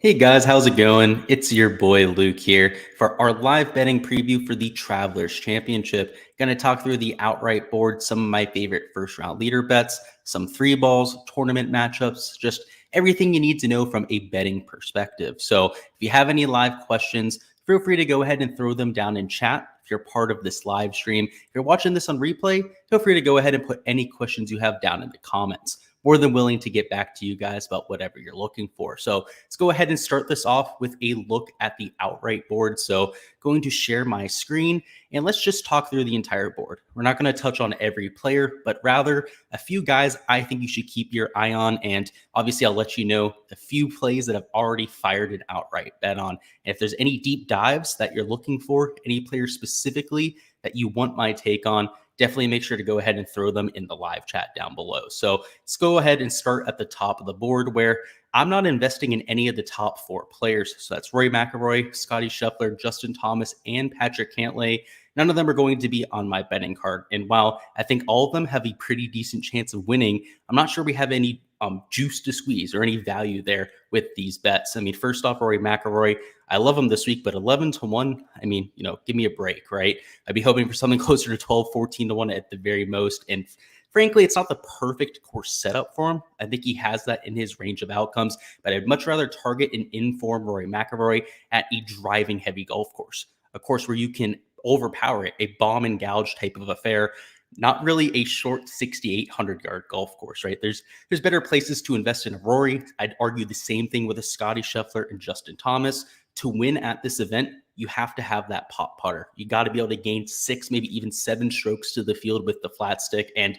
Hey guys, how's it going? It's your boy Luke here for our live betting preview for the Travelers Championship. Going to talk through the outright board, some of my favorite first round leader bets, some three balls, tournament matchups, just everything you need to know from a betting perspective. So if you have any live questions, feel free to go ahead and throw them down in chat. If you're part of this live stream, if you're watching this on replay, feel free to go ahead and put any questions you have down in the comments. More than willing to get back to you guys about whatever you're looking for. So let's go ahead and start this off with a look at the outright board. So going to share my screen and let's just talk through the entire board. We're not going to touch on every player, but rather a few guys I think you should keep your eye on. And obviously I'll let you know a few plays that I've already fired an outright bet on. And if there's any deep dives that you're looking for, any player specifically that you want my take on, definitely make sure to go ahead and throw them in the live chat down below. So let's go ahead and start at the top of the board where I'm not investing in any of the top four players. So that's Rory McIlroy, Scottie Scheffler, Justin Thomas, and Patrick Cantlay. None of them are going to be on my betting card. And while I think all of them have a pretty decent chance of winning, I'm not sure we have any juice to squeeze or any value there with these bets. I mean, first off, Rory McIlroy, I love him this week, but 11-1, I mean, give me a break, right? I'd be hoping for something closer to 12, 14-1 at the very most. And frankly, it's not the perfect course setup for him. I think he has that in his range of outcomes, but I'd much rather target an in-form Rory McIlroy at a driving heavy golf course, a course where you can overpower it, a bomb and gouge type of affair. Not really a short 6,800 yard golf course, right? There's better places to invest in a Rory. I'd argue the same thing with a Scottie Scheffler and Justin Thomas. To win at this event, you have to have that pop putter. You got to be able to gain 6, maybe even 7 strokes to the field with the flat stick. And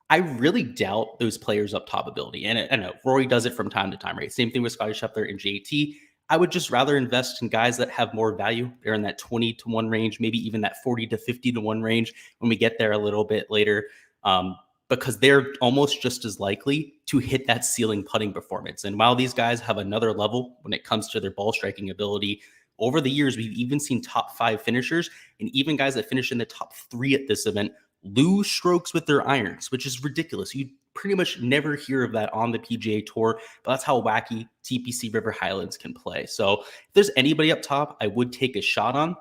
I really doubt those players up top ability. And I know Rory does it from time to time, right? Same thing with Scottie Scheffler and JT. I would just rather invest in guys that have more value. They're in that 20-1 range, maybe even that 40 to 50-1 range when we get there a little bit later, because they're almost just as likely to hit that ceiling putting performance. And while these guys have another level when it comes to their ball striking ability, over the years, we've even seen top 5 finishers and even guys that finish in the top 3 at this event lose strokes with their irons, which is ridiculous. You pretty much never hear of that on the PGA Tour, but that's how wacky TPC River Highlands can play. So if there's anybody up top I would take a shot on,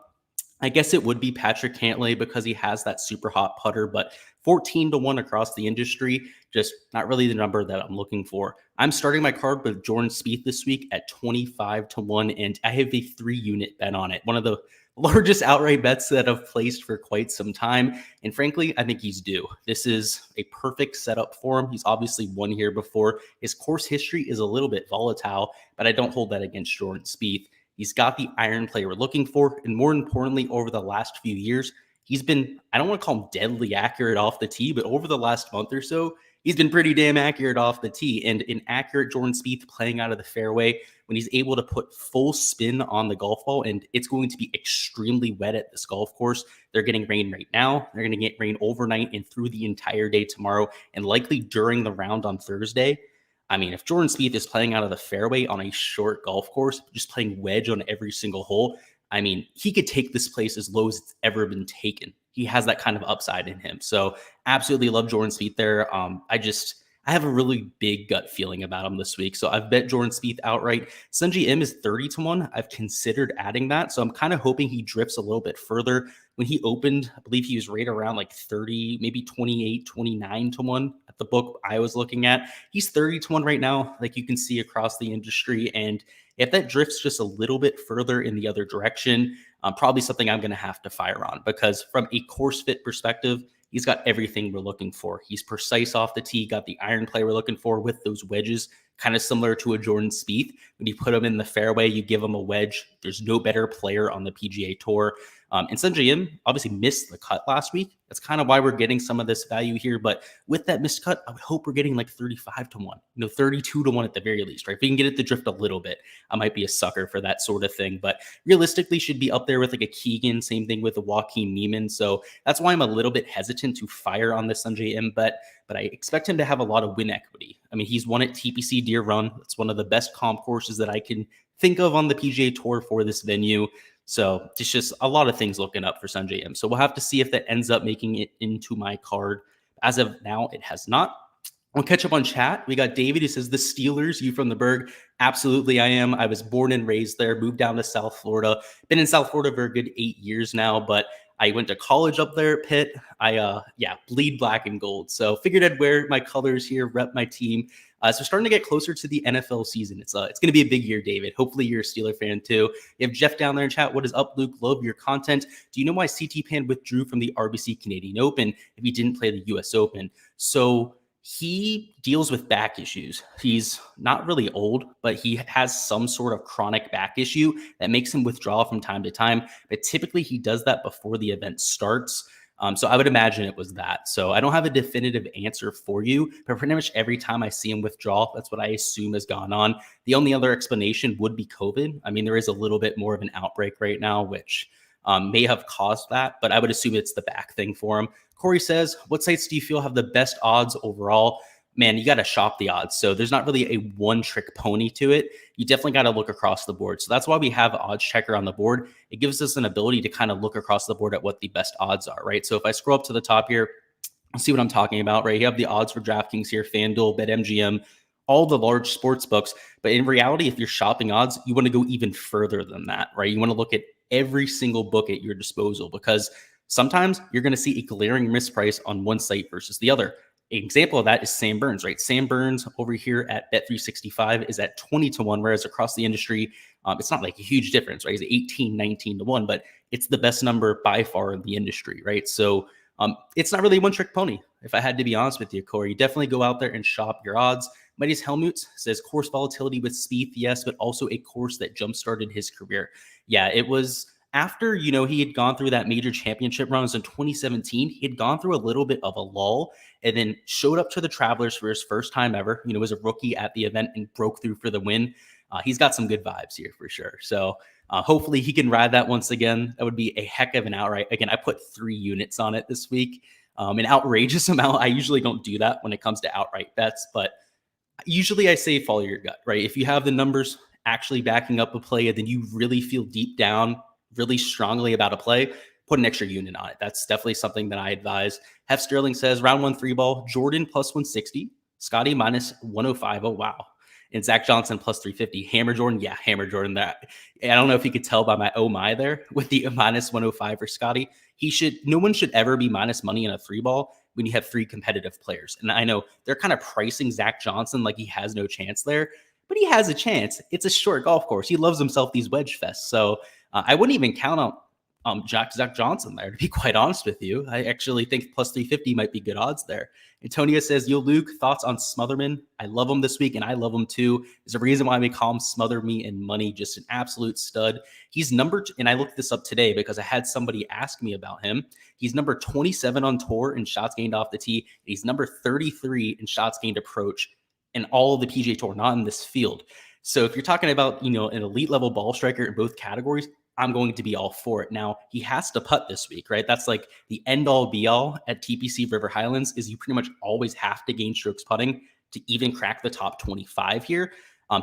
I guess it would be Patrick Cantlay because he has that super hot putter, but 14-1 across the industry, just not really the number that I'm looking for. I'm starting my card with Jordan Spieth this week at 25-1, and I have a 3-unit bet on it. One of the largest outright bets that I've placed for quite some time. And frankly, I think he's due. This is a perfect setup for him. He's obviously won here before. His course history is a little bit volatile, but I don't hold that against Jordan Spieth. He's got the iron play we're looking for. And more importantly, over the last few years, he's been, I don't want to call him deadly accurate off the tee, but over the last month or so, he's been pretty damn accurate off the tee. And an accurate Jordan Spieth playing out of the fairway when he's able to put full spin on the golf ball, and it's going to be extremely wet at this golf course. They're getting rain right now. They're going to get rain overnight and through the entire day tomorrow, and likely during the round on Thursday. I mean, if Jordan Spieth is playing out of the fairway on a short golf course, just playing wedge on every single hole, I mean, he could take this place as low as it's ever been taken. He has that kind of upside in him. So absolutely love Jordan Spieth there. I have a really big gut feeling about him this week. So I've bet Jordan Spieth outright. Sungjae Im is 30-1. I've considered adding that. So I'm kind of hoping he drifts a little bit further. When he opened, I believe he was right around like 30, maybe 28, 29-1 at the book I was looking at. He's 30-1 right now, like you can see across the industry. And if that drifts just a little bit further in the other direction, probably something I'm going to have to fire on, because from a course fit perspective, he's got everything we're looking for. He's precise off the tee, got the iron play we're looking for with those wedges, kind of similar to a Jordan Spieth. When you put him in the fairway, you give him a wedge. There's no better player on the PGA Tour. And Sungjae Im obviously missed the cut last week. That's kind of why we're getting some of this value here. But with that missed cut, I would hope we're getting like 35-1, 32-1 at the very least, right? If we can get it to drift a little bit, I might be a sucker for that sort of thing. But realistically, should be up there with like a Keegan, same thing with a Joaquin Niemann. So that's why I'm a little bit hesitant to fire on the Sungjae Im bet. But I expect him to have a lot of win equity. I mean, he's won at TPC Deer Run. It's one of the best comp courses that I can think of on the PGA Tour for this venue. So it's just a lot of things looking up for Sungjae Im. So we'll have to see if that ends up making it into my card. As of now, it has not. We'll catch up on chat. We got David who says, the Steelers, you from the Berg? Absolutely, I am. I was born and raised there, moved down to South Florida. Been in South Florida for a good 8 years now, but I went to college up there at Pitt. I bleed black and gold. So figured I'd wear my colors here, rep my team. So starting to get closer to the NFL season. It's going to be a big year, David. Hopefully you're a Steeler fan too. You have Jeff down there in chat. What is up, Luke? Love your content. Do you know why CT Pan withdrew from the RBC Canadian Open if he didn't play the US Open? So he deals with back issues. He's not really old, but he has some sort of chronic back issue that makes him withdraw from time to time. But typically he does that before the event starts. So I would imagine it was that. So I don't have a definitive answer for you, but pretty much every time I see him withdraw, that's what I assume has gone on. The only other explanation would be COVID. I mean, there is a little bit more of an outbreak right now, which may have caused that, but I would assume it's the back thing for him. Corey says, what sites do you feel have the best odds overall? Man, you got to shop the odds. So there's not really a one-trick pony to it. You definitely got to look across the board. So that's why we have Odds Checker on the board. It gives us an ability to kind of look across the board at what the best odds are, right? So if I scroll up to the top here, see what I'm talking about, right? You have the odds for DraftKings here, FanDuel, BetMGM, all the large sports books. But in reality, if you're shopping odds, you want to go even further than that, right? You want to look at every single book at your disposal, because sometimes you're going to see a glaring misprice on one site versus the other. An example of that is Sam Burns, right? Sam Burns over here at Bet365 is at 20-1, whereas across the industry, it's not like a huge difference, right? It's 18, 19-1, but it's the best number by far in the industry, right? So it's not really a one-trick pony, if I had to be honest with you, Corey. You definitely go out there and shop your odds. Mighty's Helmut says course volatility with Spieth, yes, but also a course that jump-started his career. Yeah, it was after, he had gone through that major championship runs in 2017. He had gone through a little bit of a lull and then showed up to the Travelers for his first time ever, as a rookie at the event and broke through for the win. He's got some good vibes here for sure. So hopefully he can ride that once again. That would be a heck of an outright. Again, I put 3 units on it this week. An outrageous amount. I usually don't do that when it comes to outright bets, but usually I say follow your gut, right? If you have the numbers actually backing up a play and then you really feel deep down really strongly about a play, put an extra unit on it. That's definitely something that I advise. Hef Sterling says round 1 3-ball, Jordan plus 160, Scotty minus 105. Oh, wow. And Zach Johnson plus 350. Hammer Jordan. Yeah, Hammer Jordan. That I don't know if you could tell by my oh my there with the minus 105 for Scotty. No one should ever be minus money in a 3-ball when you have 3 competitive players. And I know they're kind of pricing Zach Johnson like he has no chance there, but he has a chance. It's a short golf course. He loves himself these wedge fests. So I wouldn't even count on Zach Johnson there, to be quite honest with you. I actually think plus 350 might be good odds there. Antonio says, yo, Luke, thoughts on Smotherman? I love him this week, and I love him too. There's a reason why we call him Smother Me in Money, just an absolute stud. He's and I looked this up today because I had somebody ask me about him. He's number 27 on tour in shots gained off the tee. And he's number 33 in shots gained approach in all of the PGA Tour, not in this field. So if you're talking about, an elite level ball striker in both categories, I'm going to be all for it. Now, he has to putt this week, right? That's like the end all be all at TPC River Highlands is you pretty much always have to gain strokes putting to even crack the top 25 here.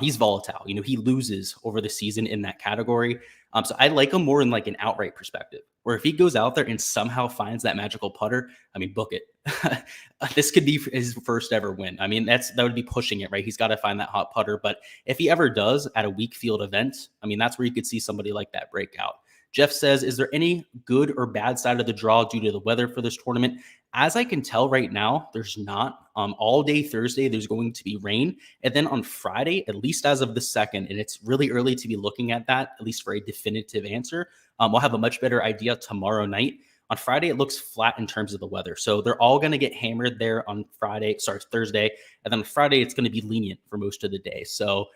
He's volatile. He loses over the season in that category. So I like him more in like an outright perspective, where if he goes out there and somehow finds that magical putter, book it. This could be his first ever win. That would be pushing it, right? He's got to find that hot putter. But if he ever does at a weak field event, that's where you could see somebody like that break out. Jeff says, is there any good or bad side of the draw due to the weather for this tournament? As I can tell right now, there's not. All day Thursday, there's going to be rain. And then on Friday, at least as of the 2nd, and it's really early to be looking at that, at least for a definitive answer, we'll have a much better idea tomorrow night. On Friday, it looks flat in terms of the weather. So they're all going to get hammered there on Thursday. And then Friday, it's going to be lenient for most of the day. So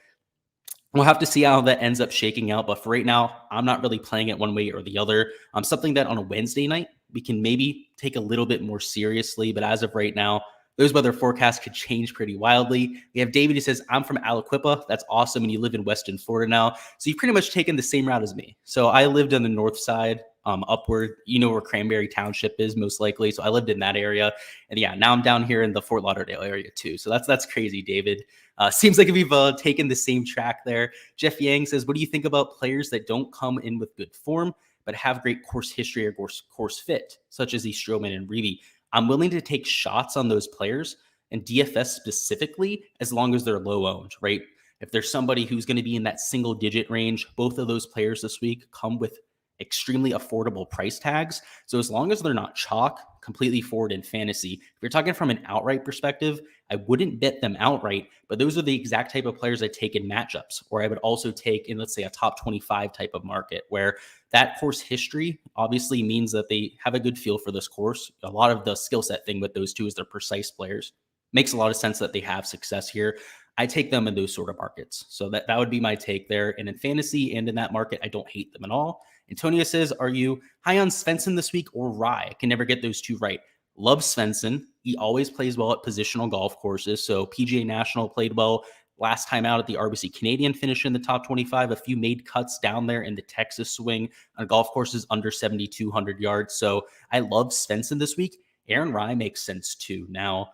we'll have to see how that ends up shaking out. But for right now, I'm not really playing it one way or the other. Something that on a Wednesday night, we can maybe take a little bit more seriously. But as of right now, those weather forecasts could change pretty wildly. We have David who says, I'm from Aliquippa. That's awesome. And you live in Weston, Florida now. So you've pretty much taken the same route as me. So I lived on the north side, upward, where Cranberry Township is most likely. So I lived in that area. And yeah, now I'm down here in the Fort Lauderdale area too. So that's crazy, David. Seems like we've taken the same track there. Jeff Yang says, what do you think about players that don't come in with good form, but have great course history or course fit, such as the Stroman and Reeve? I'm willing to take shots on those players. and DFS specifically, as long as they're low owned, right? If there's somebody who's going to be in that single digit range, both of those players this week come with extremely affordable price tags. So as long as they're not chalk, completely forward in fantasy, if you're talking from an outright perspective, I wouldn't bet them outright, but those are the exact type of players I take in matchups, or I would also take in, let's say, a top 25 type of market where that course history obviously means that they have a good feel for this course. A lot of the skill set thing with those two is they're precise players. Makes a lot of sense that they have success here. I take them in those sort of markets. So that would be my take there. And in fantasy and in that market, I don't hate them at all. Antonio says, are you high on Svensson this week or Rye? I can never get those two right. Love Svensson. He always plays well at positional golf courses. So PGA National played well last time out at the RBC Canadian, finish in the top 25. A few made cuts down there in the Texas swing on golf courses under 7,200 yards. So I love Svensson this week. Aaron Rye makes sense too. Now,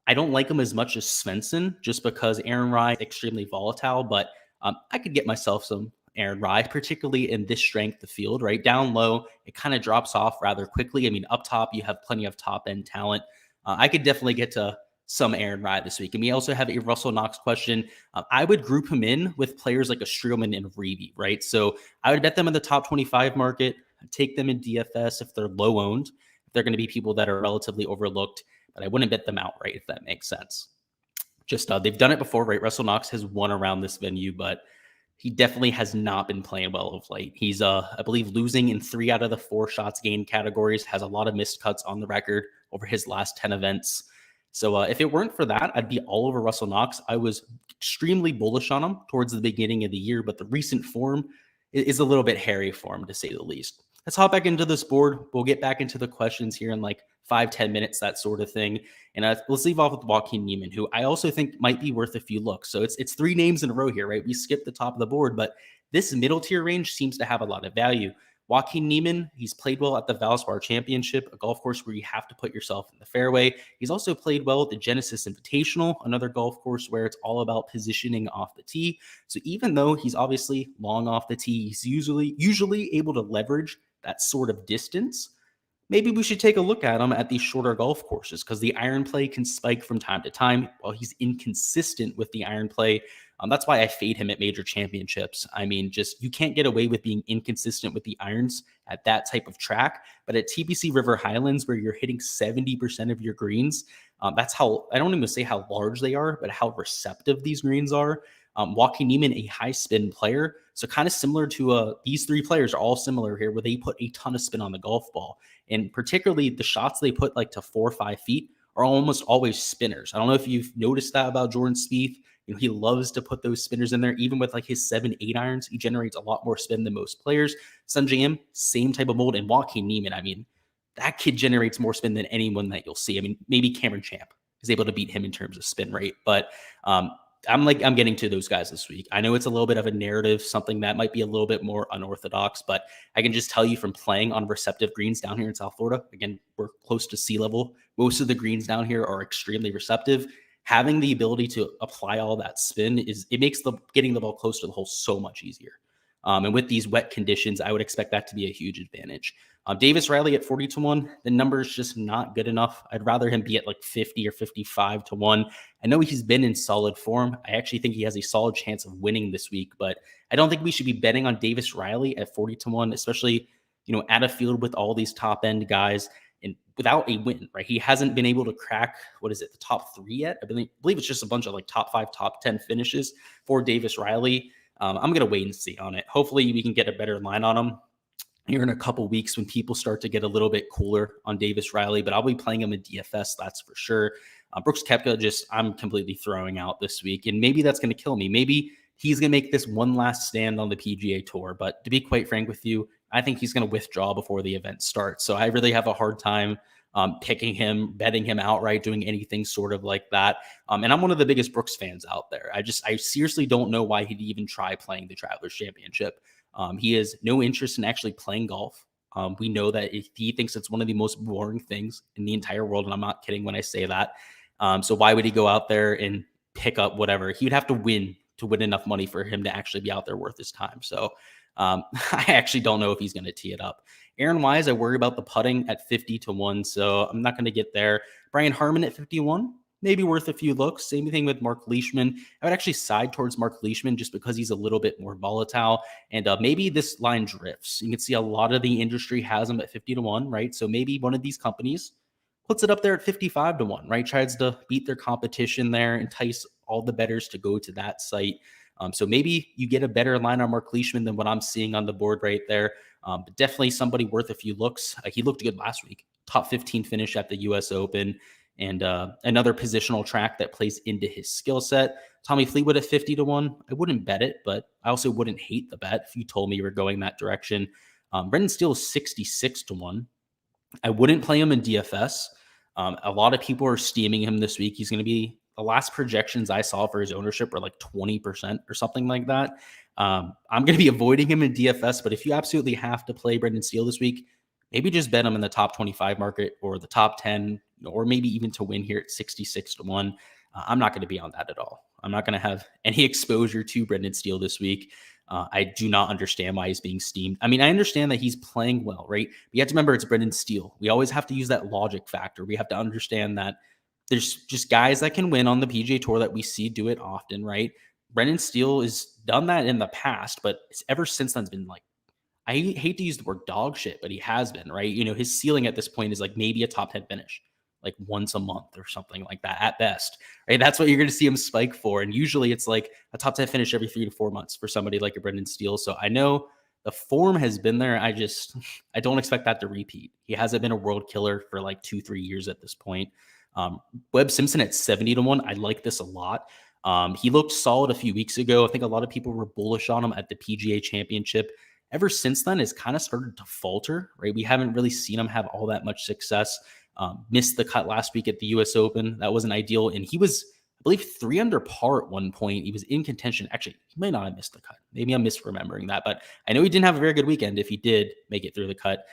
I don't like him as much as Svensson just because Aaron Rye is extremely volatile, but I could get myself some Aaron Rye, particularly in this strength of field, right? Down low, it kind of drops off rather quickly. I mean, up top, you have plenty of top end talent. I could definitely get to some Aaron Rye this week. And we also have a Russell Knox question. I would group him in with players like a Streelman and Reeve, right? So I would bet them in the top 25 market, take them in DFS if they're low owned, if they're going to be people that are relatively overlooked, but I wouldn't bet them outright if that makes sense. Just they've done it before, right? Russell Knox has won around this venue, but he definitely has not been playing well of late. He's, I believe, losing in 3 out of the 4 shots gained categories, has a lot of missed cuts on the record over his last 10 events. So if it weren't for that, I'd be all over Russell Knox. I was extremely bullish on him towards the beginning of the year, but the recent form is a little bit hairy for him, to say the least. Let's hop back into this board. We'll get back into the questions here in like 5-10 minutes, that sort of thing. And let's leave off with Joaquin Niemann, who I also think might be worth a few looks. So it's 3 names in a row here, right? We skipped the top of the board, but this middle tier range seems to have a lot of value. Joaquin Niemann, he's played well at the Valspar Championship, a golf course where you have to put yourself in the fairway. He's also played well at the Genesis Invitational, another golf course where it's all about positioning off the tee. So even though he's obviously long off the tee, he's usually able to leverage that sort of distance. Maybe we should take a look at him at these shorter golf courses because the iron play can spike from time to time. While he's inconsistent with the iron play, that's why I fade him at major championships. I mean, just you can't get away with being inconsistent with the irons at that type of track. But at TPC River Highlands, where you're hitting 70% of your greens, that's how, I don't even say how large they are, but how receptive these greens are. Joaquin Niemann, a high spin player. So kind of similar to these 3 players are all similar here where they put a ton of spin on the golf ball. And particularly the shots they put like to 4 or 5 feet are almost always spinners. I don't know if you've noticed that about Jordan Spieth. You know, he loves to put those spinners in there. Even with like his 7-8 irons, he generates a lot more spin than most players. Sungjae Im, same type of mold. And Joaquin Niemann, I mean, that kid generates more spin than anyone that you'll see. I mean, maybe Cameron Champ is able to beat him in terms of spin rate, but I'm getting to those guys this week. I know it's a little bit of a narrative, something that might be a little bit more unorthodox, but I can just tell you from playing on receptive greens down here in South Florida, again, we're close to sea level. Most of the greens down here are extremely receptive. Having the ability to apply all that spin it makes getting the ball close to the hole so much easier. And with these wet conditions, I would expect that to be a huge advantage. Davis Riley at 40-1, the number is just not good enough. I'd rather him be at like 50 or 55-1. I know he's been in solid form. I actually think he has a solid chance of winning this week, but I don't think we should be betting on Davis Riley at 40-1, especially, you know, at a field with all these top end guys and without a win, right? He hasn't been able to crack, the top 3 yet. I believe it's just a bunch of like top 5, top 10 finishes for Davis Riley. I'm going to wait and see on it. Hopefully we can get a better line on him here in a couple weeks when people start to get a little bit cooler on Davis Riley, but I'll be playing him in DFS, that's for sure. Brooks Koepka, I'm completely throwing out this week, and maybe that's going to kill me. Maybe he's going to make this one last stand on the PGA Tour, but to be quite frank with you, I think he's going to withdraw before the event starts. So I really have a hard time picking him, betting him outright, doing anything sort of like that. And I'm one of the biggest Brooks fans out there. I seriously don't know why he'd even try playing the Travelers Championship. He has no interest in actually playing golf. We know that he thinks it's one of the most boring things in the entire world. And I'm not kidding when I say that. So why would he go out there and pick up whatever? He would have to win enough money for him to actually be out there worth his time. So I actually don't know if he's going to tee it up. Aaron Wise, I worry about the putting at 50-1, so I'm not going to get there. Brian Harmon at 51. maybe worth a few looks. Same thing with Mark Leishman. I would actually side towards Mark Leishman just because he's a little bit more volatile. And maybe this line drifts. You can see a lot of the industry has him at 50-1, right? So maybe one of these companies puts it up there at 55-1, right? Tries to beat their competition there, entice all the bettors to go to that site. So maybe you get a better line on Mark Leishman than what I'm seeing on the board right there. But definitely somebody worth a few looks. He looked good last week. Top 15 finish at the US Open, and another positional track that plays into his skill set. Tommy Fleetwood at 50-1. I wouldn't bet it, but I also wouldn't hate the bet if you told me you were going that direction. Brendan Steele is 66-1. I wouldn't play him in DFS. A lot of people are steaming him this week. He's going to be, the last projections I saw for his ownership were like 20% or something like that. I'm going to be avoiding him in DFS, but if you absolutely have to play Brendan Steele this week, maybe just bet him in the top 25 market or the top 10, or maybe even to win here at 66-1. I'm not going to be on that at all. I'm not going to have any exposure to Brendan Steele this week. I do not understand why he's being steamed. I mean, I understand that he's playing well, right? But you have to remember it's Brendan Steele. We always have to use that logic factor. We have to understand that there's just guys that can win on the PGA Tour that we see do it often, right? Brendan Steele has done that in the past, but it's ever since then it's been like, I hate to use the word dog shit, but he has been, right? You know, his ceiling at this point is like maybe a top 10 finish, like once a month or something like that at best, right? That's what you're going to see him spike for. And usually it's like a top 10 finish every 3 to 4 months for somebody like a Brendan Steele. So I know the form has been there. I don't expect that to repeat. He hasn't been a world killer for like 2-3 years at this point. Webb Simpson at 70-1. I like this a lot. He looked solid a few weeks ago. I think a lot of people were bullish on him at the PGA Championship. Ever since then, it's kind of started to falter, right? We haven't really seen him have all that much success. Missed the cut last week at the US Open. That wasn't ideal. And he was, I believe, 3 under par at one point. He was in contention. Actually, he might not have missed the cut. Maybe I'm misremembering that, but I know he didn't have a very good weekend if he did make it through the cut.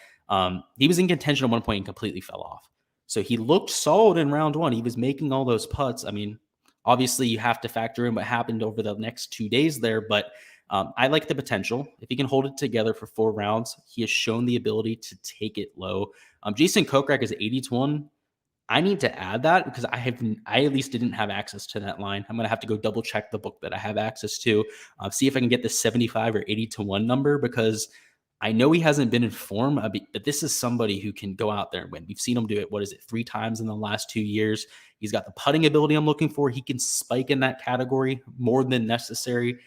He was in contention at one point and completely fell off. So he looked solid in round 1. He was making all those putts. I mean, obviously you have to factor in what happened over the next 2 days there, but I like the potential. If he can hold it together for 4 rounds, he has shown the ability to take it low. Jason Kokrak is 80-1. I need to add that because I at least didn't have access to that line. I'm going to have to go double check the book that I have access to, see if I can get the 75 or 80-1 number, because I know he hasn't been in form, but this is somebody who can go out there and win. We've seen him do it. 3 times in the last 2 years? He's got the putting ability I'm looking for. He can spike in that category more than necessary.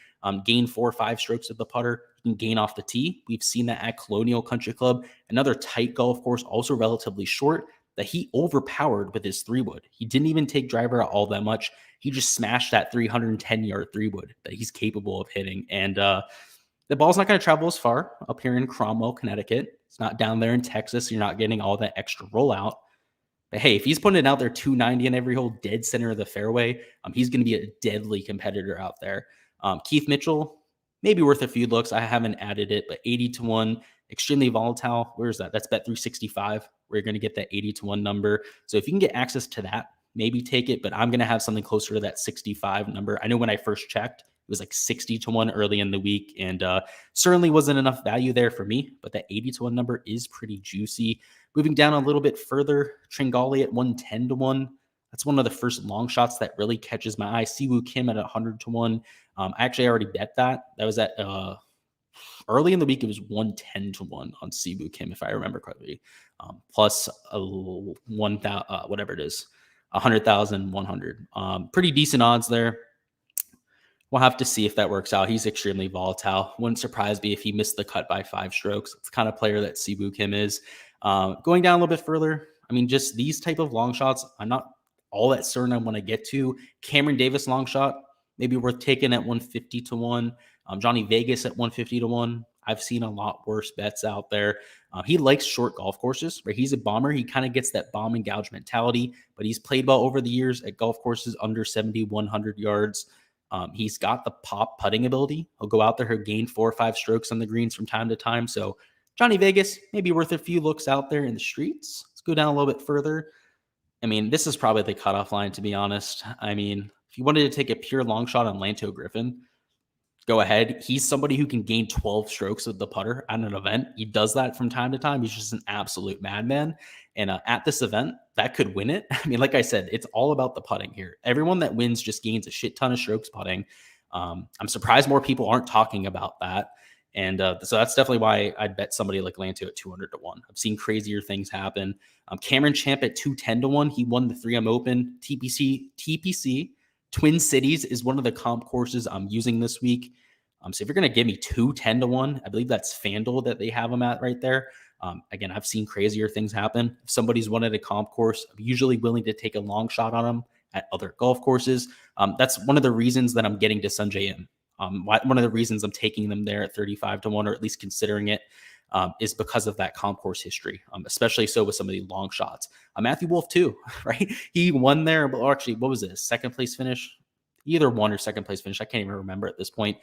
Gain 4 or 5 strokes of the putter. He can gain off the tee. We've seen that at Colonial Country Club, another tight golf course, also relatively short, that he overpowered with his 3-wood. He didn't even take driver out all that much. He just smashed that 310-yard 3-wood that he's capable of hitting. And the ball's not going to travel as far up here in Cromwell, Connecticut. It's not down there in Texas. You're not getting all that extra rollout. But hey, if he's putting it out there 290 in every hole, dead center of the fairway, he's going to be a deadly competitor out there. Keith Mitchell, maybe worth a few looks. I haven't added it, but 80-1, extremely volatile. Where is that? That's Bet365, where you're going to get that 80-1 number. So if you can get access to that, maybe take it, but I'm going to have something closer to that 65 number. I know when I first checked, it was like 60-1 early in the week, and certainly wasn't enough value there for me, but that 80-1 number is pretty juicy. Moving down a little bit further, Tringali at 110-1. That's one of the first long shots that really catches my eye. Siwoo Kim at 100-1. I actually already bet that. That was at early in the week. It was 110-1 on Siwoo Kim, if I remember correctly. Plus 1,000, whatever it is, 100,100. Pretty decent odds there. We'll have to see if that works out. He's extremely volatile. Wouldn't surprise me if he missed the cut by 5 strokes. It's the kind of player that Siwoo Kim is. Going down a little bit further, I mean, just these type of long shots, I'm not all that certain I want to get to. Cameron Davis long shot, maybe worth taking at 150-1. Johnny Vegas at 150-1. I've seen a lot worse bets out there. He likes short golf courses, right? He's a bomber. He kind of gets that bomb and gouge mentality, but he's played well over the years at golf courses under 70, 100 yards. He's got the pop putting ability. He'll go out there, he'll gain 4 or 5 strokes on the greens from time to time. So Johnny Vegas, maybe worth a few looks out there in the streets. Let's go down a little bit further. I mean, this is probably the cutoff line, to be honest. I mean, if you wanted to take a pure long shot on Lanto Griffin, go ahead. He's somebody who can gain 12 strokes with the putter at an event. He does that from time to time. He's just an absolute madman. And at this event, that could win it. I mean, like I said, it's all about the putting here. Everyone that wins just gains a shit ton of strokes putting. I'm surprised more people aren't talking about that. And so that's definitely why I'd bet somebody like Lanto at 200 to 1. I've seen crazier things happen. Cameron Champ at 210 to 1. He won the 3M Open. TPC. Twin Cities is one of the comp courses I'm using this week. So if you're going to give me 210 to 1, I believe that's FanDuel that they have them at right there. Again, I've seen crazier things happen. If somebody's won at a comp course, I'm usually willing to take a long shot on them at other golf courses. That's one of the reasons that I'm getting to Sanjay M. One of the reasons I'm taking them there at 35 to 1, or at least considering it, is because of that comp course history, especially so with some of the long shots. Matthew Wolff too, right? He won there, but actually, what was it? Second place finish? Either one or second place finish. I can't even remember at this point.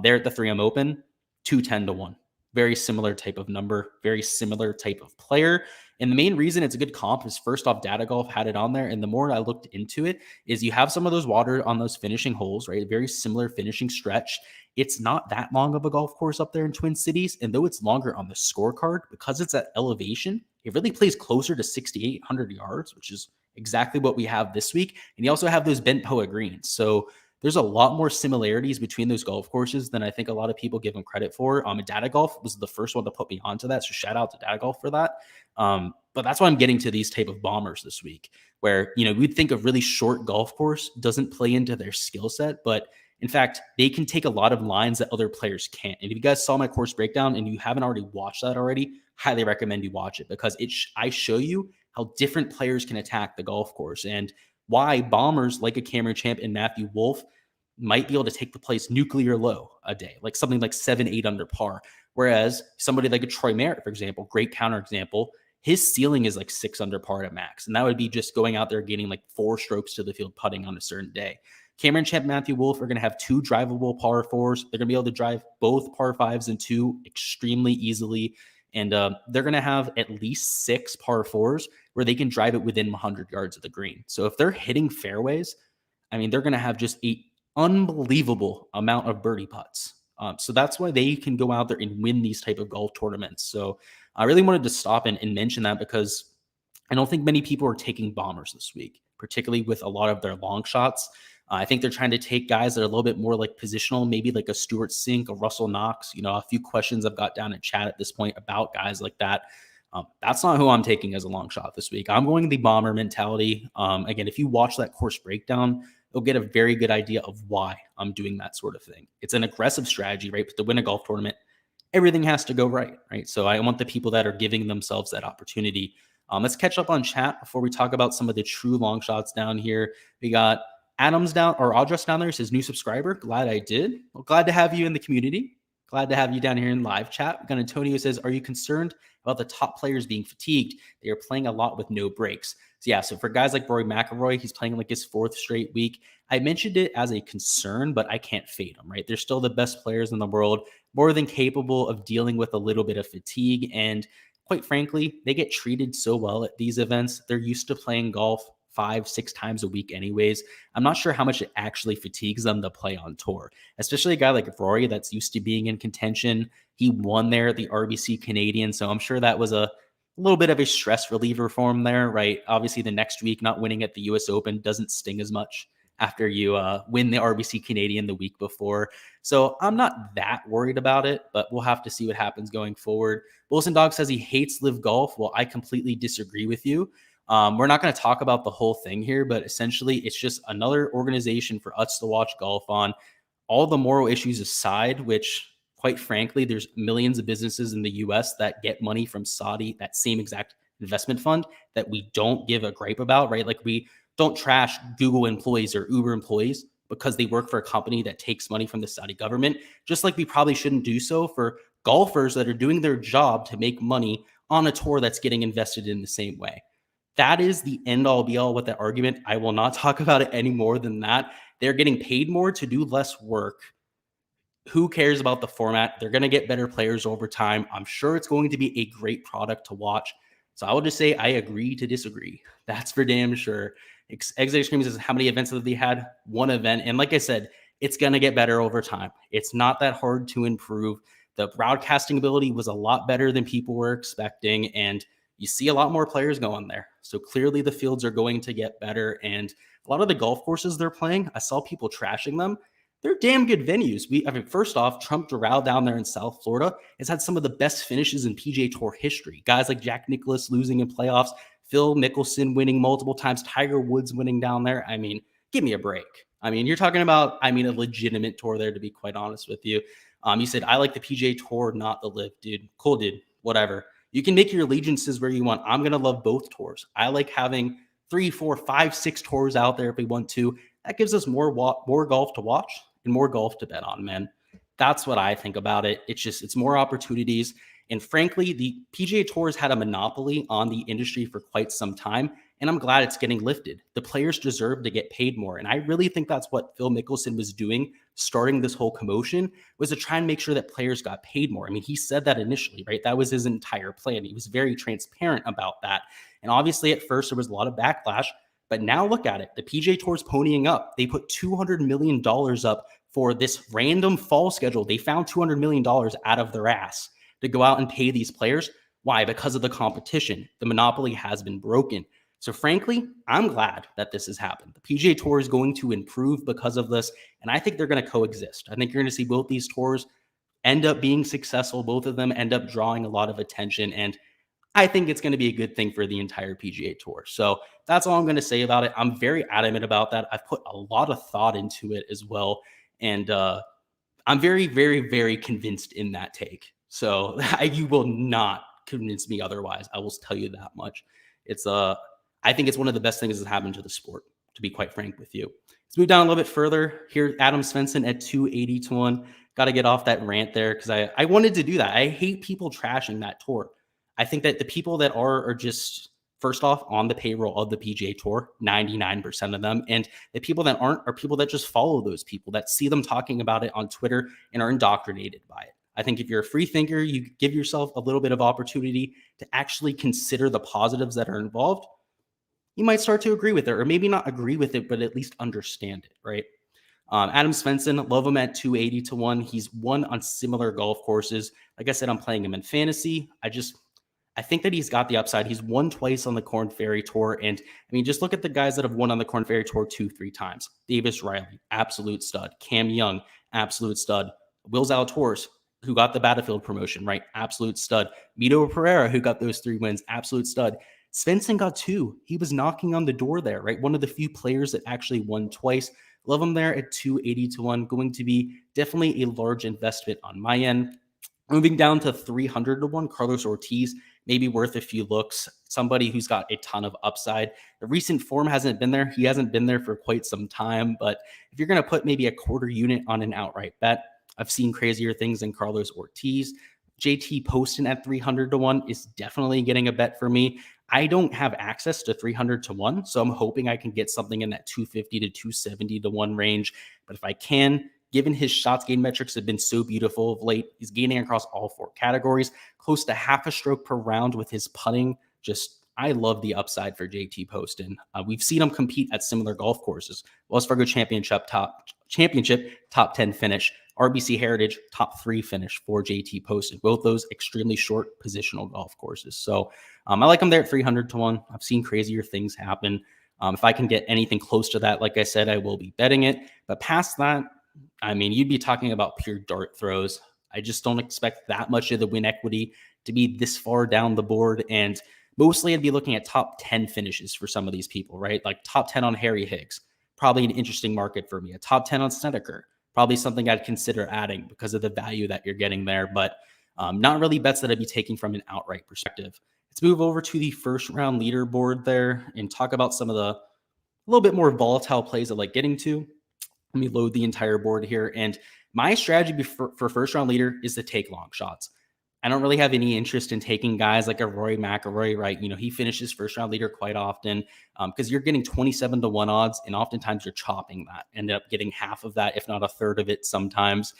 There at the 3M Open, 210 to 1. Very similar type of number, very similar type of player. And the main reason it's a good comp is, first off, Data Golf had it on there. And the more I looked into it, is you have some of those water on those finishing holes, right? Very similar finishing stretch. It's not that long of a golf course up there in Twin Cities. And though it's longer on the scorecard, because it's at elevation, it really plays closer to 6,800 yards, which is exactly what we have this week. And you also have those bent POA greens. So there's a lot more similarities between those golf courses than I think a lot of people give them credit for. Data Golf was the first one to put me onto that. So shout out to Data Golf for that. But that's why I'm getting to these type of bombers this week, where, we'd think a really short golf course doesn't play into their skill set, but in fact, they can take a lot of lines that other players can't. And if you guys saw my course breakdown and you haven't already watched that already, highly recommend you watch it, because I show you how different players can attack the golf course and why bombers like a Cameron Champ and Matthew Wolff might be able to take the place nuclear low a day, like something like 7-8 under par. Whereas somebody like a Troy Merritt, for example, great counter example, his ceiling is like 6 under par at max. And that would be just going out there gaining like 4 strokes to the field putting on a certain day. Cameron Champ, Matthew Wolff are going to have 2 drivable par 4s. They're going to be able to drive both par 5s and 2 extremely easily. And they're going to have at least 6 par 4s where they can drive it within 100 yards of the green. So if they're hitting fairways, I mean, they're going to have just an unbelievable amount of birdie putts. So that's why they can go out there and win these type of golf tournaments. So I really wanted to stop and mention that, because I don't think many people are taking bombers this week, particularly with a lot of their long shots. I think they're trying to take guys that are a little bit more like positional, maybe like a Stuart Sink, a Russell Knox. A few questions I've got down in chat at this point about guys like that. That's not who I'm taking as a long shot this week. I'm going the bomber mentality. Again, if you watch that course breakdown, you'll get a very good idea of why I'm doing that sort of thing. It's an aggressive strategy, right? But to win a golf tournament, everything has to go right? So I want the people that are giving themselves that opportunity. Let's catch up on chat before we talk about some of the true long shots down here. We got Adams down, or Audress down there, says new subscriber. Glad I did. Well, glad to have you in the community. Glad to have you down here in live chat. We got Antonio says, are you concerned about the top players being fatigued? They are playing a lot with no breaks. So yeah, so for guys like Rory McIlroy, he's playing like his 4th straight week. I mentioned it as a concern, but I can't fade them, right? They're still the best players in the world, more than capable of dealing with a little bit of fatigue. And quite frankly, they get treated so well at these events. They're used to playing golf 5-6 times a week anyways. I'm not sure how much it actually fatigues them to play on tour, especially a guy like Rory that's used to being in contention. He won there at the RBC Canadian, so I'm sure that was a little bit of a stress reliever for him there, right? Obviously, the next week not winning at the US Open doesn't sting as much after you win the RBC Canadian the week before. So I'm not that worried about it, but we'll have to see what happens going forward. Wilson Dog says he hates Live Golf. Well, I completely disagree with you. We're not going to talk about the whole thing here, but essentially it's just another organization for us to watch golf on. All the moral issues aside, which quite frankly, there's millions of businesses in the US that get money from Saudi, that same exact investment fund, that we don't give a gripe about, right? Like, we don't trash Google employees or Uber employees because they work for a company that takes money from the Saudi government, just like we probably shouldn't do so for golfers that are doing their job to make money on a tour that's getting invested in the same way. That is the end all be all with that argument. I will not talk about it any more than that. They're getting paid more to do less work. Who cares about the format? They're going to get better players over time. I'm sure it's going to be a great product to watch. So I will just say I agree to disagree. That's for damn sure. Exit Extreme says, how many events have they had? 1 event. And like I said, It's going to get better over time. It's not that hard to improve. The broadcasting ability was a lot better than people were expecting, and you see a lot more players going there. So clearly the fields are going to get better, and a lot of the golf courses they're playing, I saw people trashing them. They're damn good venues. First off, Trump Doral down there in South Florida has had some of the best finishes in PGA Tour history. Guys like Jack Nicklaus losing in playoffs, Phil Mickelson winning multiple times, Tiger Woods winning down there. I mean, give me a break. I mean, you're talking about, a legitimate tour there, to be quite honest with you. You said, I like the PGA Tour, not the LIV, dude. Cool, dude. Whatever. You can make your allegiances where you want. I'm going to love both tours. I like having 3, 4, 5, 6 tours out there if we want to. That gives us more golf to watch and more golf to bet on, man. That's what I think about it. It's more opportunities. And frankly, the PGA Tour has had a monopoly on the industry for quite some time, and I'm glad it's getting lifted. The players deserve to get paid more, and I really think that's what Phil Mickelson was doing, starting this whole commotion, was to try and make sure that players got paid more. I mean, he said that initially, right? That was his entire plan. He was very transparent about that. And obviously, at first, there was a lot of backlash, but now look at it. The PGA Tour's ponying up. They put $200 million up for this random fall schedule. They found $200 million out of their ass to go out and pay these players. Why? Because of the competition. The monopoly has been broken. So frankly, I'm glad that this has happened. The PGA Tour is going to improve because of this, and I think they're going to coexist. I think you're going to see both these tours end up being successful. Both of them end up drawing a lot of attention, and I think it's going to be a good thing for the entire PGA Tour. So that's all I'm going to say about it. I'm very adamant about that. I've put a lot of thought into it as well, and I'm very, very, very convinced in that take. So you will not convince me otherwise. I will tell you that much. I think it's one of the best things that's happened to the sport, to be quite frank with you. Let's move down a little bit further. Here, Adam Svensson at 280 to 1. Got to get off that rant there because I wanted to do that. I hate people trashing that tour. I think that the people that are just, first off, on the payroll of the PGA Tour, 99% of them. And the people that aren't are people that just follow those people, that see them talking about it on Twitter and are indoctrinated by it. I think if you're a free thinker, you give yourself a little bit of opportunity to actually consider the positives that are involved. You might start to agree with it, or maybe not agree with it, but at least understand it, right? Adam Svensson, love him at 280 to 1. He's won on similar golf courses. Like I said, I'm playing him in fantasy. I think that he's got the upside. He's won twice on the Korn Ferry Tour. And just look at the guys that have won on the Korn Ferry Tour 2-3 times. Davis Riley, absolute stud. Cam Young, absolute stud. Will Zalatoris, who got the Battlefield promotion, right? Absolute stud. Mito Pereira, who got those 3 wins, absolute stud. Svensson got 2. He was knocking on the door there, right? One of the few players that actually won twice. Love him there at 280 to 1. Going to be definitely a large investment on my end. Moving down to 300 to 1, Carlos Ortiz, maybe worth a few looks. Somebody who's got a ton of upside. The recent form hasn't been there. He hasn't been there for quite some time. But if you're going to put maybe a quarter unit on an outright bet, I've seen crazier things than Carlos Ortiz. JT Poston at 300 to 1 is definitely getting a bet for me. I don't have access to 300 to 1, so I'm hoping I can get something in that 250 to 270 to 1 range. But if I can, given his shots gain metrics have been so beautiful of late, he's gaining across all 4 categories, close to half a stroke per round with his putting. I love the upside for JT Poston. We've seen him compete at similar golf courses. Wells Fargo Championship top 10 finish. RBC Heritage top 3 finish for JT Poston. Both those extremely short positional golf courses. So I like him there at 300 to 1. I've seen crazier things happen. If I can get anything close to that, like I said, I will be betting it. But past that, you'd be talking about pure dart throws. I just don't expect that much of the win equity to be this far down the board. And mostly I'd be looking at top 10 finishes for some of these people, right? Like top 10 on Harry Higgs, probably an interesting market for me. A top 10 on Snedeker, probably something I'd consider adding because of the value that you're getting there, but not really bets that I'd be taking from an outright perspective. Let's move over to the first round leaderboard there and talk about some of the a little bit more volatile plays I like getting to. Let me load the entire board here. And my strategy for first round leader is to take long shots. I don't really have any interest in taking guys like a Rory McIlroy, right? He finishes first round leader quite often because you're getting 27 to 1 odds, and oftentimes you're chopping that. End up getting half of that, if not a third of it sometimes,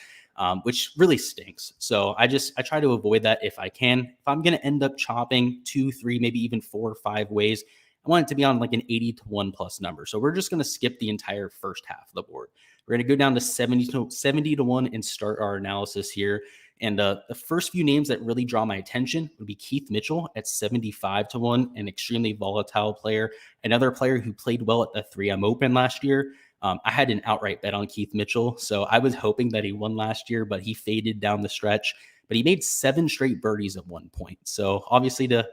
which really stinks. So I try to avoid that if I can. If I'm going to end up chopping 2, 3, maybe even 4 or 5 ways, I want it to be on like an 80 to 1 plus number. So we're just going to skip the entire first half of the board. We're going to go down to 70 to 1 and start our analysis here. And the first few names that really draw my attention would be Keith Mitchell at 75 to 1, an extremely volatile player, another player who played well at the 3M Open last year. I had an outright bet on Keith Mitchell, so I was hoping that he won last year, but he faded down the stretch. But he made 7 straight birdies at one point. So obviously to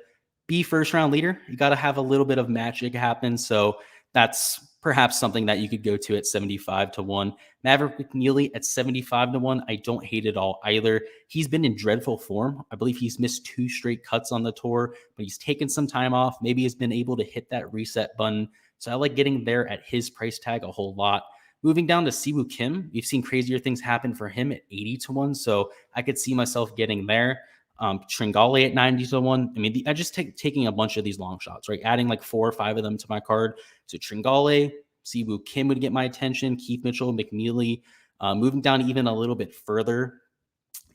be first round leader, you got to have a little bit of magic happen. So that's perhaps something that you could go to at 75 to 1. Maverick McNeely at 75 to 1. I don't hate it all either. He's been in dreadful form. I believe he's missed 2 straight cuts on the tour, but he's taken some time off. Maybe he's been able to hit that reset button. So I like getting there at his price tag a whole lot. Moving down to Siwoo Kim, we've seen crazier things happen for him at 80 to 1. So I could see myself getting there. Tringale at 90 to 1. I mean, I just taking a bunch of these long shots, right? Adding like 4 or 5 of them to my card. So Tringale, Siwoo Kim would get my attention. Keith Mitchell, McNeely. Moving down even a little bit further,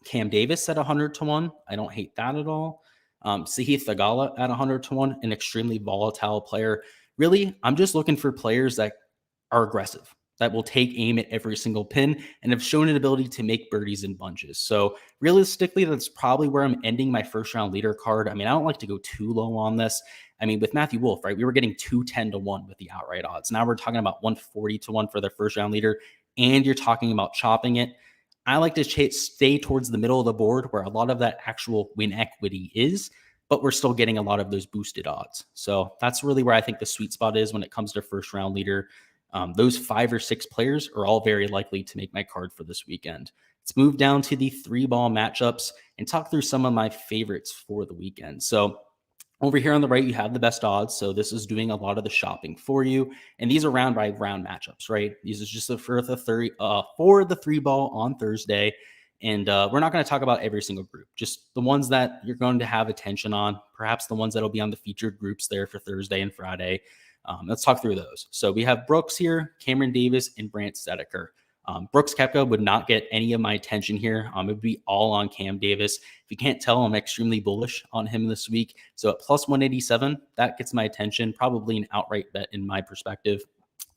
Cam Davis at 100 to 1. I don't hate that at all. Sahith Theegala at 100 to 1, an extremely volatile player. Really, I'm just looking for players that are aggressive, that will take aim at every single pin and have shown an ability to make birdies in bunches. So realistically, that's probably where I'm ending my first round leader card. I mean, I don't like to go too low on this. I mean, with Matthew Wolff, right, we were getting 210 to 1 with the outright odds. Now we're talking about 140 to 1 for the first round leader, and you're talking about chopping it. I like to stay towards the middle of the board where a lot of that actual win equity is, but we're still getting a lot of those boosted odds. So that's really where I think the sweet spot is when it comes to first round leader. Those 5 or 6 players are all very likely to make my card for this weekend. Let's move down to the 3-ball matchups and talk through some of my favorites for the weekend. So over here on the right, you have the best odds. So this is doing a lot of the shopping for you. And these are round by round matchups, right? These is just for the 3-ball on Thursday. And we're not going to talk about every single group, just the ones that you're going to have attention on, perhaps the ones that will be on the featured groups there for Thursday and Friday. Let's talk through those. So we have Brooks here, Cameron Davis, and Brandt Snedeker. Brooks Koepka would not get any of my attention here. It would be all on Cam Davis. If you can't tell, I'm extremely bullish on him this week. So at plus 187, that gets my attention. Probably an outright bet in my perspective.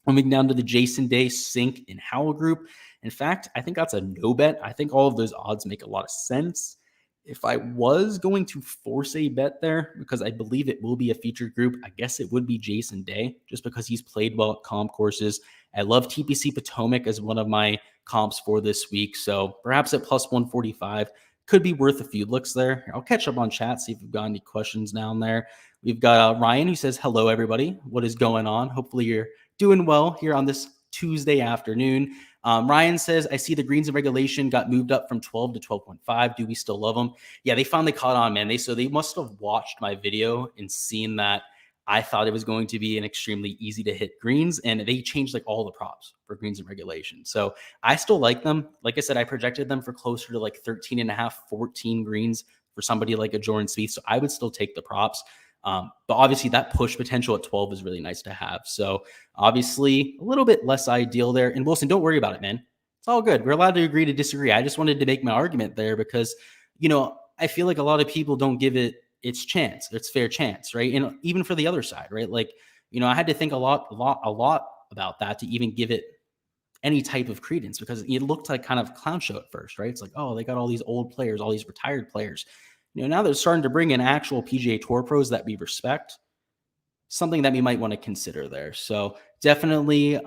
Moving down to the Jason Day, Sink, and Howell group. In fact, I think that's a no bet. I think all of those odds make a lot of sense. If I was going to force a bet there, because I believe it will be a featured group, I guess it would be Jason Day, just because he's played well at comp courses. I love TPC Potomac as one of my comps for this week. So perhaps at plus 145, could be worth a few looks there. I'll catch up on chat, see if you've got any questions down there. We've got Ryan who says, hello, everybody. What is going on? Hopefully you're doing well here on this Tuesday afternoon. Ryan says, I see the greens in regulation got moved up from 12 to 12.5. Do we still love them? Yeah, they finally caught on, man. They must have watched my video and seen that I thought it was going to be an extremely easy to hit greens, and they changed like all the props for greens in regulation. So I still like them. Like I said, I projected them for closer to like 13 and a half, 14 greens for somebody like a Jordan Spieth. So I would still take the props. But obviously that push potential at 12 is really nice to have. So obviously a little bit less ideal there. And Wilson, don't worry about it, man. It's all good. We're allowed to agree to disagree. I just wanted to make my argument there because, I feel like a lot of people don't give it its chance, its fair chance, right? And even for the other side, right? Like, I had to think a lot about that to even give it any type of credence because it looked like kind of clown show at first, right? It's like, oh, they got all these old players, all these retired players. Now they're starting to bring in actual PGA Tour pros that we respect, something that we might want to consider there. So definitely,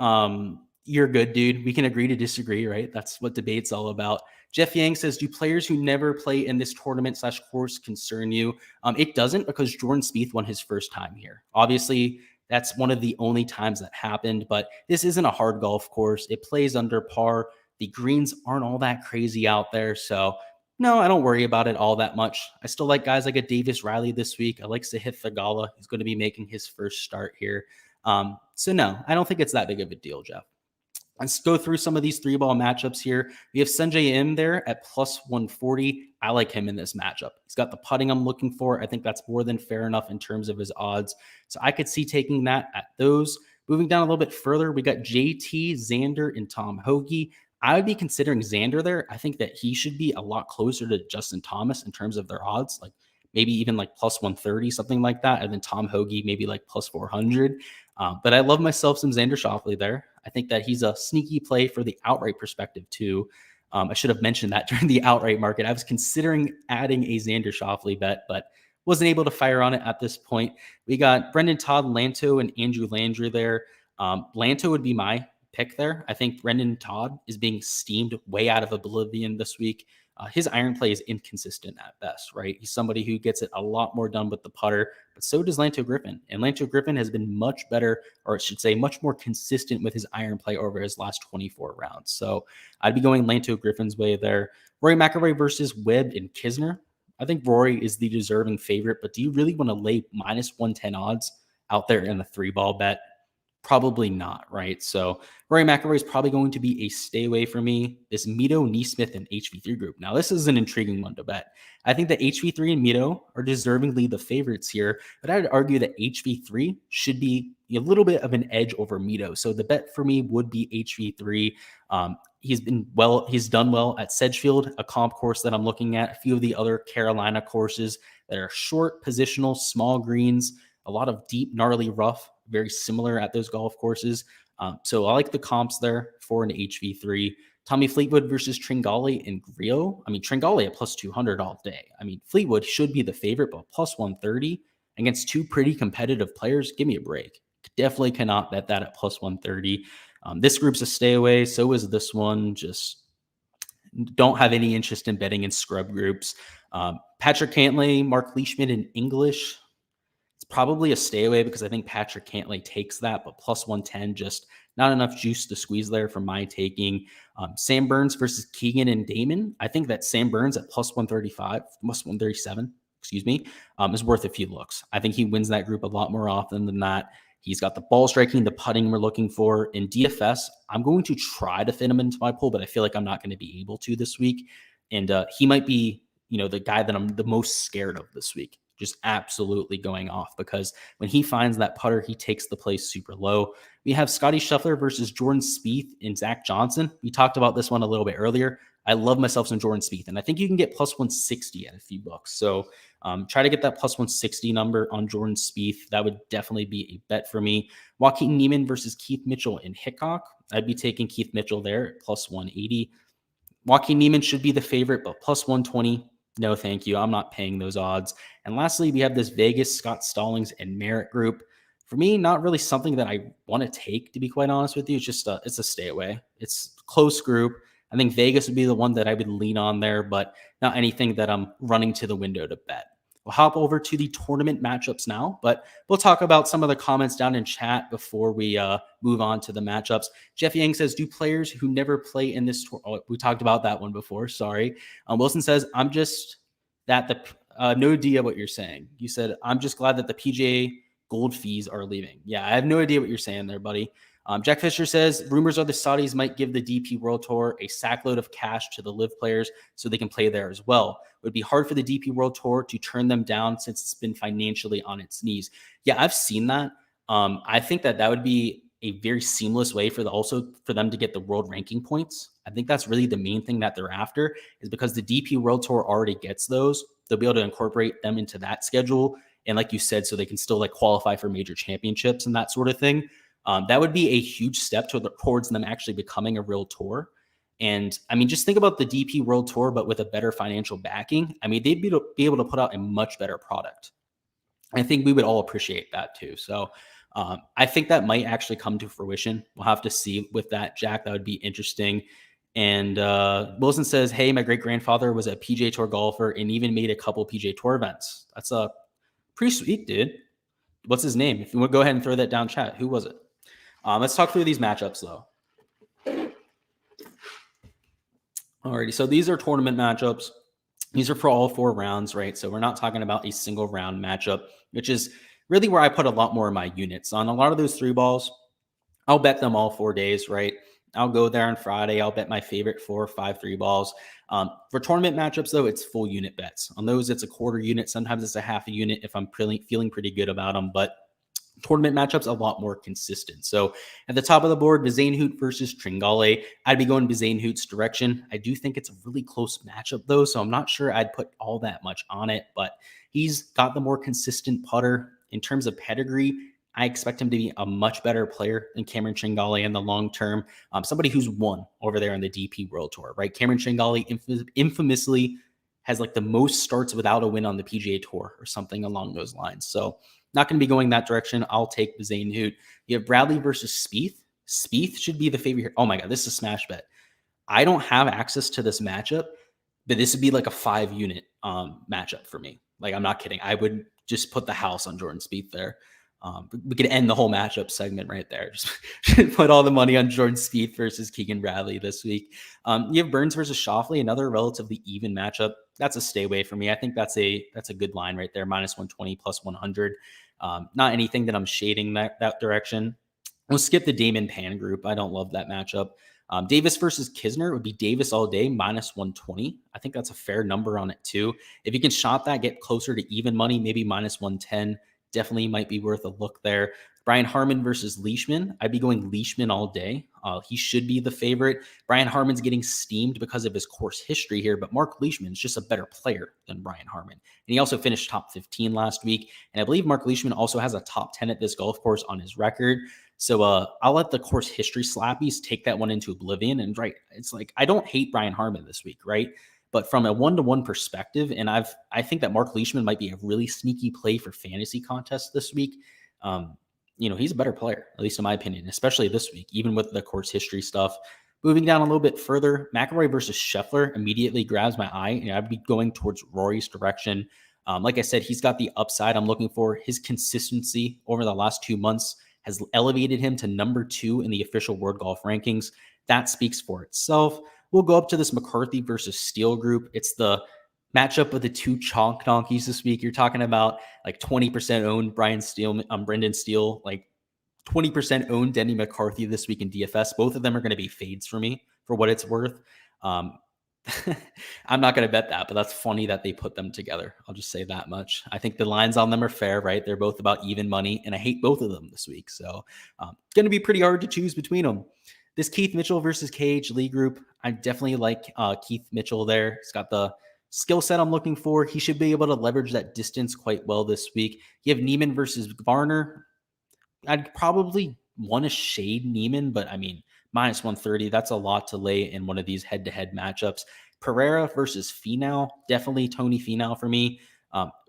you're good, dude. We can agree to disagree, right? That's what debate's all about. Jeff Yang says, do players who never play in this tournament / course concern you? It doesn't because Jordan Spieth won his first time here. Obviously, that's one of the only times that happened, but this isn't a hard golf course. It plays under par. The greens aren't all that crazy out there. So no, I don't worry about it all that much. I still like guys like a Davis Riley this week. I like Sahith Theegala. He's going to be making his first start here. So no, I don't think it's that big of a deal, Jeff. Let's go through some of these 3-ball matchups here. We have Sungjae Im there at plus 140. I like him in this matchup. He's got the putting I'm looking for. I think that's more than fair enough in terms of his odds. So I could see taking that at those. Moving down a little bit further, we got JT, Xander, and Tom Hoge. I would be considering Xander there. I think that he should be a lot closer to Justin Thomas in terms of their odds, like maybe even like plus 130, something like that. And then Tom Hoge, maybe like plus 400. But I love myself some Xander Schauffele there. I think that he's a sneaky play for the outright perspective too. I should have mentioned that during the outright market. I was considering adding a Xander Schauffele bet, but wasn't able to fire on it at this point. We got Brendan Todd, Lanto, and Andrew Landry there. Lanto would be my pick there. I think Brendan Todd is being steamed way out of oblivion this week. His iron play is inconsistent at best, right? He's somebody who gets it a lot more done with the putter, but so does Lanto Griffin. And Lanto Griffin has been much better, or I should say much more consistent with his iron play over his last 24 rounds. So I'd be going Lanto Griffin's way there. Rory McIlroy versus Webb and Kisner. I think Rory is the deserving favorite, but do you really want to lay minus 110 odds out there in a 3-ball bet? Probably not, right? So Rory McIlroy is probably going to be a stay away for me. This Mito, Neesmith, and HV3 group. Now, this is an intriguing one to bet. I think that HV3 and Mito are deservingly the favorites here, but I would argue that HV3 should be a little bit of an edge over Mito. So the bet for me would be HV3. He's done well at Sedgefield, a comp course that I'm looking at, a few of the other Carolina courses that are short, positional, small greens, a lot of deep, gnarly rough, very similar at those golf courses. So I like the comps there for an HV3. Tommy Fleetwood versus Tringale and Grillo. I mean, Tringale at plus 200 all day. I mean, Fleetwood should be the favorite, but plus 130 against two pretty competitive players. Give me a break. Definitely cannot bet that at plus 130. This group's a stay away. So is this one. Just don't have any interest in betting in scrub groups. Patrick Cantlay, Mark Leishman in English. It's probably a stay away because I think Patrick Cantlay takes that, but plus 110, just not enough juice to squeeze there for my taking. Sam Burns versus Keegan and Damon. I think that Sam Burns at plus 137, is worth a few looks. I think he wins that group a lot more often than that. He's got the ball striking, the putting we're looking for. In DFS, I'm going to try to fit him into my pool, but I feel like I'm not going to be able to this week. And he might be, the guy that I'm the most scared of this week. Just absolutely going off because when he finds that putter, he takes the place super low. We have Scotty Scheffler versus Jordan Spieth and Zach Johnson. We talked about this one a little bit earlier. I love myself some Jordan Spieth, and I think you can get plus 160 at a few bucks. So try to get that plus 160 number on Jordan Spieth. That would definitely be a bet for me. Joaquin Niemann versus Keith Mitchell in Hickok. I'd be taking Keith Mitchell there at plus 180. Joaquin Niemann should be the favorite, but plus 120. No, thank you. I'm not paying those odds. And lastly, we have this Vegas, Scott Stallings, and Merritt group. For me, not really something that I want to take, to be quite honest with you. It's just it's a stay away. It's a close group. I think Vegas would be the one that I would lean on there, but not anything that I'm running to the window to bet. We'll hop over to the tournament matchups now, but we'll talk about some of the comments down in chat before we move on to the matchups. Jeff Yang says, do players who never play in this tour? Oh, we talked about that one before. Sorry. Wilson says, I'm just no idea what you're saying. You said, I'm just glad that the PGA gold fees are leaving. Yeah, I have no idea what you're saying there, buddy. Jack Fisher says, rumors are the Saudis might give the DP World Tour a sackload of cash to the live players so they can play there as well. It would be hard for the DP World Tour to turn them down since it's been financially on its knees. Yeah, I've seen that. I think that would be a very seamless way for them to get the world ranking points. I think that's really the main thing that they're after, is because the DP World Tour already gets those. They'll be able to incorporate them into that schedule. And like you said, so they can still qualify for major championships and that sort of thing. That would be a huge step towards them actually becoming a real tour. And I mean, just think about the DP World Tour, but with a better financial backing. I mean, they'd be able to put out a much better product. I think we would all appreciate that too. So I think that might actually come to fruition. We'll have to see with that, Jack. That would be interesting. And Wilson says, hey, my great-grandfather was a PGA Tour golfer and even made a couple PGA Tour events. That's a pretty sweet dude. What's his name? If you want to go ahead and throw that down chat, who was it? Let's talk through these matchups, though. Alrighty, so these are tournament matchups. These are for all 4 rounds, right? So we're not talking about a single round matchup, which is really where I put a lot more of my units. On a lot of those 3 balls, I'll bet them all 4 days, right? I'll go there on Friday. I'll bet my favorite 4 or 5 3 balls. For tournament matchups, though, it's full unit bets. On those, it's a quarter unit. Sometimes it's a half a unit if I'm feeling pretty good about them. But tournament matchups a lot more consistent. So at the top of the board, Bizanehout versus Tringale. I'd be going Bizanehout's direction. I do think it's a really close matchup, though, so I'm not sure I'd put all that much on it. But he's got the more consistent putter. In terms of pedigree, I expect him to be a much better player than Cameron Shingali in the long term. Somebody who's won over there on the DP World Tour, right? Cameron Shingali infamously has like the most starts without a win on the PGA Tour or something along those lines. So not going to be going that direction. I'll take Zane Hoot. You have Bradley versus Spieth. Spieth should be the favorite here. Oh my God, this is a smash bet. I don't have access to this matchup, but this would be like a 5-unit matchup for me. Like, I'm not kidding. I would just put the house on Jordan Spieth there. We could end the whole matchup segment right there. Just put all the money on Jordan Spieth versus Keegan Bradley this week. You have Burns versus Schauffele, another relatively even matchup. That's a stay away for me. I think that's a good line right there, -120 plus 100. Not anything that I'm shading that direction. We'll skip the Damon Pan group. I don't love that matchup. Davis versus Kisner would be Davis all day, -120. I think that's a fair number on it too. If you can shop that, get closer to even money, maybe -110. Definitely might be worth a look there. Brian Harman versus Leishman. I'd be going Leishman all day. He should be the favorite. Brian Harman's getting steamed because of his course history here, but Mark Leishman's just a better player than Brian Harman. And he also finished top 15 last week. And I believe Mark Leishman also has a top 10 at this golf course on his record. So I'll let the course history slappies take that one into oblivion. And right, it's like, I don't hate Brian Harman this week, right? But from a one-to-one perspective, and I think that Mark Leishman might be a really sneaky play for fantasy contests this week. He's a better player, at least in my opinion, especially this week, even with the course history stuff. Moving down a little bit further, McIlroy versus Scheffler immediately grabs my eye, and I'd be going towards Rory's direction. Like I said, he's got the upside I'm looking for. His consistency over the last 2 months has elevated him to number 2 in the official World Golf rankings. That speaks for itself. We'll go up to this McCarthy versus Steele group. It's the matchup of the two chalk donkeys this week. You're talking about like 20% owned Brendan Steele, like 20% owned Denny McCarthy this week in DFS. Both of them are going to be fades for me for what it's worth. I'm not going to bet that, but that's funny that they put them together. I'll just say that much. I think the lines on them are fair, right? They're both about even money, and I hate both of them this week. So it's going to be pretty hard to choose between them. This Keith Mitchell versus KH Lee group, I definitely like Keith Mitchell there. He's got the skill set I'm looking for. He should be able to leverage that distance quite well this week. You have Neiman versus Varner. I'd probably want to shade Neiman, but I mean, -130, that's a lot to lay in one of these head-to-head matchups. Pereira versus Finau, definitely Tony Finau for me.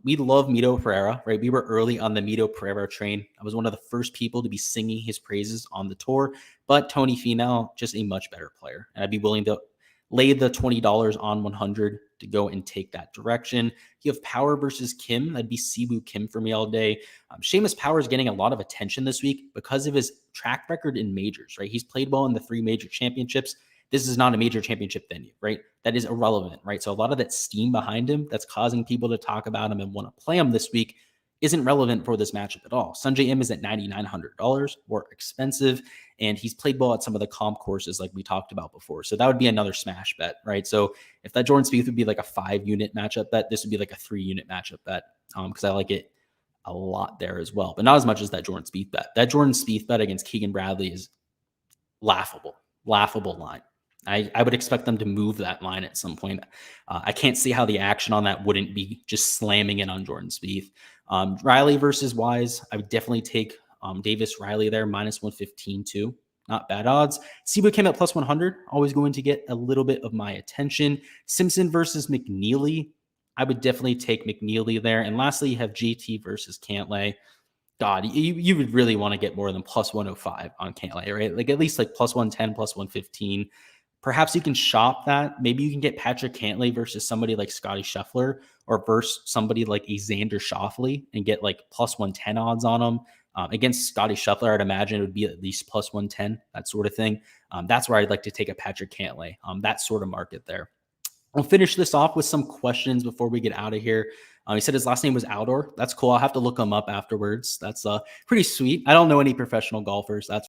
We love Mito Pereira, right? We were early on the Mito Pereira train. I was one of the first people to be singing his praises on the tour, but Tony Finau, just a much better player. And I'd be willing to lay the $20 on 100 to go and take that direction. You have Power versus Kim. That'd be Siwoo Kim for me all day. Seamus Power is getting a lot of attention this week because of his track record in majors, right? He's played well in the 3 major championships. This is not a major championship venue, right? That is irrelevant, right? So a lot of that steam behind him that's causing people to talk about him and want to play him this week isn't relevant for this matchup at all. Sungjae Im is at $9,900, more expensive, and he's played well at some of the comp courses like we talked about before. So that would be another smash bet, right? So if that Jordan Spieth would be like a 5-unit matchup bet, this would be like a 3-unit matchup bet because I like it a lot there as well, but not as much as that Jordan Spieth bet. That Jordan Spieth bet against Keegan Bradley is laughable line. I would expect them to move that line at some point. I can't see how the action on that wouldn't be just slamming in on Jordan Spieth. Riley versus Wise, I would definitely take Davis Riley there, -115 too. Not bad odds. Siwoo Kim at +100, always going to get a little bit of my attention. Simpson versus McNeely, I would definitely take McNeely there. And lastly, you have JT versus Cantlay. God, you would really want to get more than +105 on Cantlay, right? Like at least like +110, +115. Perhaps you can shop that. Maybe you can get Patrick Cantlay versus somebody like Scotty Scheffler or versus somebody like a Xander Schauffele and get like +110 odds on them. Against Scotty Scheffler, I'd imagine it would be at least +110, that sort of thing. That's where I'd like to take a Patrick Cantlay, that sort of market there. I'll finish this off with some questions before we get out of here. He said his last name was Outdoor. That's cool. I'll have to look him up afterwards. That's pretty sweet. I don't know any professional golfers. That's